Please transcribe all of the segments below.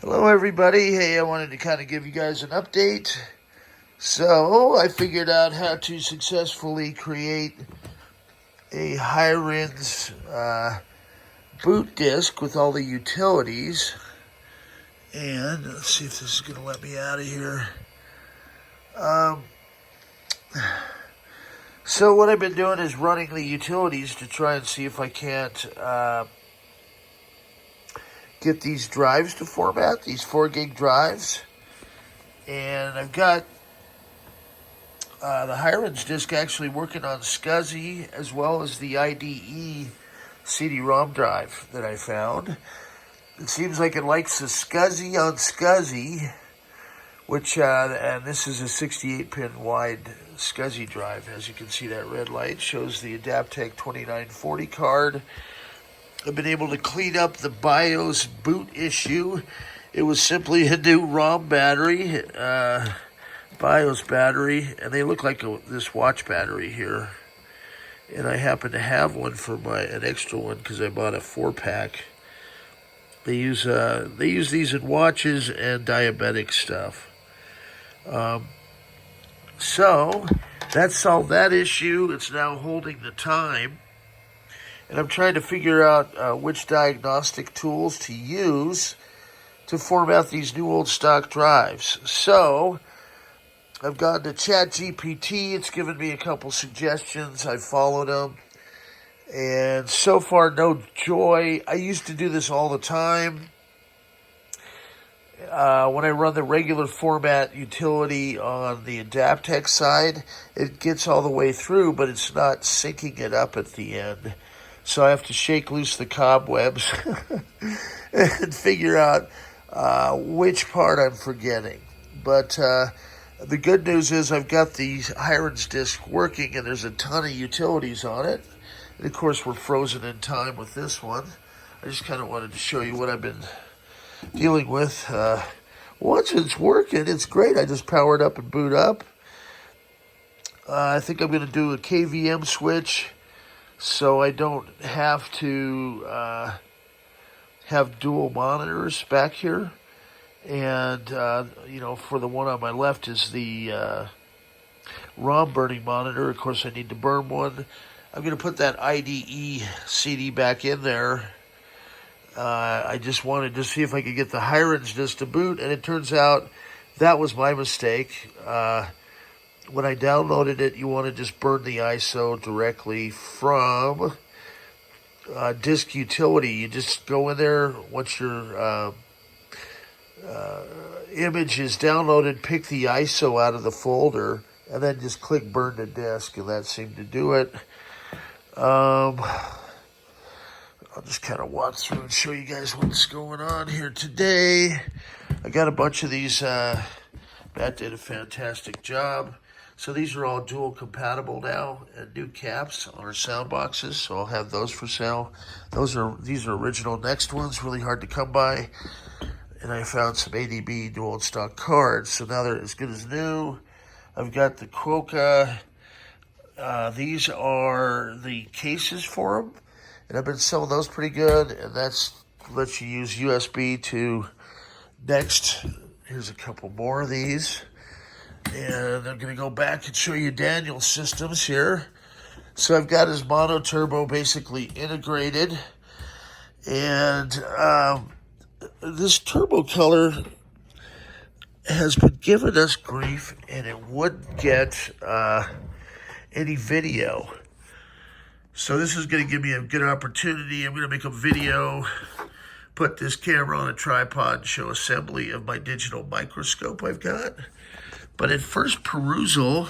Hello everybody. Hey, I wanted to kind of give you guys an update. So I figured out how to successfully create a Hyrens boot disk with all the utilities. And let's see if this is going to let me out of here. So what I've been doing is running the utilities to try and see if I can't get these drives to format, these 4 gig drives. And I've got the Hyrens disk actually working on scsi as well as the IDE CD-ROM drive that I found. It seems like it likes the scsi on scsi, which, and this is a 68-pin wide scsi drive. As you can see, that red light shows the Adaptec 2940 card. I've been able to clean up the BIOS boot issue. It was simply a new ROM battery, BIOS battery, and they look like this watch battery here. And I happen to have one for an extra one because I bought a 4-pack. They use these in watches and diabetic stuff. So that solved that issue. It's now holding the time. And I'm trying to figure out which diagnostic tools to use to format these new old stock drives. So I've gone to ChatGPT. It's given me a couple suggestions. I've followed them. And so far, no joy. I used to do this all the time. When I run the regular format utility on the Adaptec side, it gets all the way through, but it's not syncing it up at the end. So I have to shake loose the cobwebs and figure out which part I'm forgetting. But the good news is I've got the Hyrens disk working, and there's a ton of utilities on it. And of course, we're frozen in time with this one. I just kind of wanted to show you what I've been dealing with. Once it's working, it's great. I just power it up and boot up. I think I'm going to do a KVM switch, so I don't have to have dual monitors back here. And, for the one on my left is the ROM burning monitor. Of course, I need to burn one. I'm going to put that IDE CD back in there. I just wanted to see if I could get the Hyrens disk to boot, and it turns out that was my mistake. When I downloaded it, you want to just burn the ISO directly from disk utility. You just go in there once your image is downloaded, pick the ISO out of the folder, and then just click burn to disk, and that seemed to do it. I'll just kind of walk through and show you guys what's going on here today. I got a bunch of these. Matt did a fantastic job. So these are all dual compatible now, and new caps on our sound boxes. So I'll have those for sale. These are original NeXT ones, really hard to come by. And I found some ADB dual and stock cards. So now they're as good as new. I've got the Quokka. These are the cases for them. And I've been selling those pretty good. And that's lets you use USB to NeXT. Here's a couple more of these. And I'm going to go back and show you Daniel's systems here. So I've got his mono turbo basically integrated. And this turbo color has been giving us grief, and it wouldn't get any video. So this is going to give me a good opportunity. I'm going to make a video, put this camera on a tripod, and show assembly of my digital microscope I've got. But at first perusal,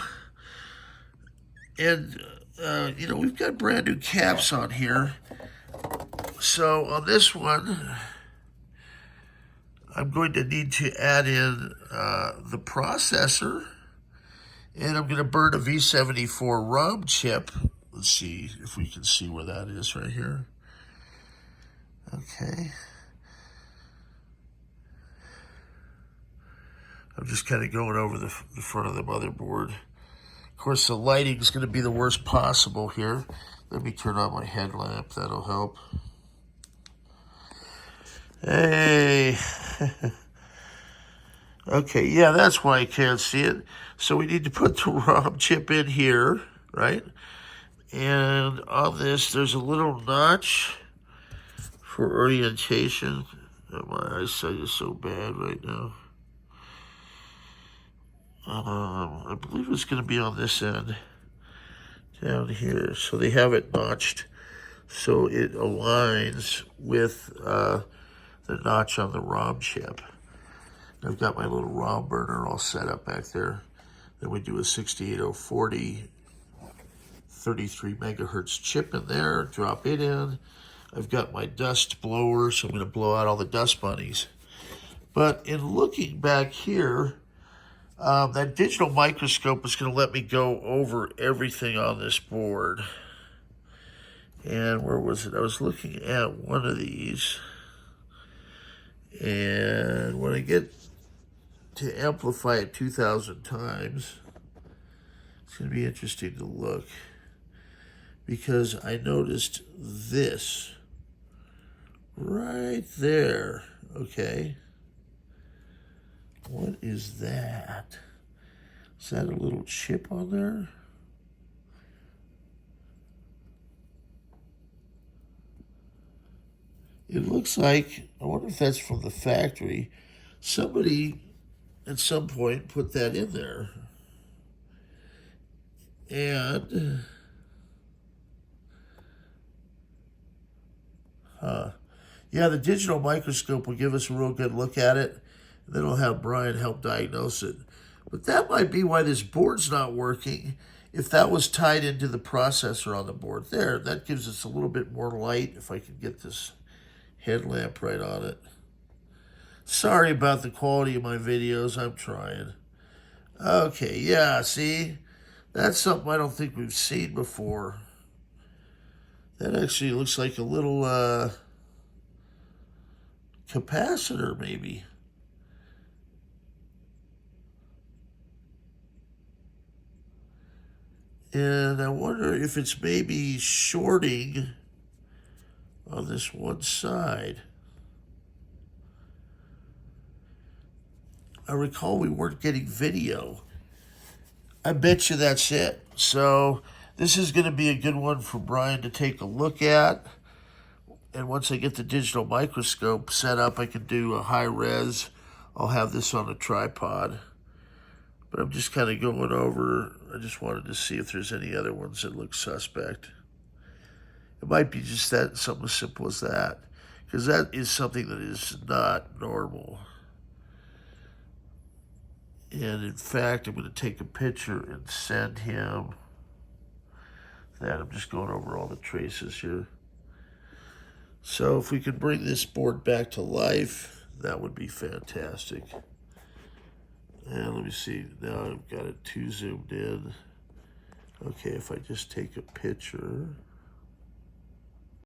and we've got brand new caps on here. So on this one, I'm going to need to add in the processor, and I'm going to burn a V74 ROM chip. Let's see if we can see where that is right here. Okay. I'm just kind of going over the front of the motherboard. Of course, the lighting is going to be the worst possible here. Let me turn on my headlamp. That'll help. Hey. Okay, yeah, that's why I can't see it. So we need to put the ROM chip in here, right? And on this, there's a little notch for orientation. My eyesight is so bad right now. I believe it's going to be on this end, down here. So they have it notched so it aligns with the notch on the ROM chip. I've got my little ROM burner all set up back there. Then we do a 68040 33 megahertz chip in there, drop it in. I've got my dust blower, so I'm going to blow out all the dust bunnies. But in looking back here, that digital microscope is going to let me go over everything on this board. And where was it? I was looking at one of these. And when I get to amplify it 2,000 times, it's going to be interesting to look. Because I noticed this right there. Okay. What is that? Is that a little chip on there? It looks like, I wonder if that's from the factory. Somebody at some point put that in there. And, yeah, the digital microscope will give us a real good look at it. Then I'll have Brian help diagnose it. But that might be why this board's not working. If that was tied into the processor on the board there, that gives us a little bit more light if I can get this headlamp right on it. Sorry about the quality of my videos. I'm trying. Okay, yeah, see? That's something I don't think we've seen before. That actually looks like a little capacitor, maybe. And I wonder if it's maybe shorting on this one side. I recall we weren't getting video. I bet you that's it. So this is going to be a good one for Brian to take a look at. And once I get the digital microscope set up, I can do a high res. I'll have this on a tripod. But I'm just kind of going over. I just wanted to see if there's any other ones that look suspect. It might be just that, something as simple as that. Because that is something that is not normal. And in fact, I'm going to take a picture and send him that. I'm just going over all the traces here. So if we could bring this board back to life, that would be fantastic. And let me see. Now I've got it too zoomed in. Okay, if I just take a picture.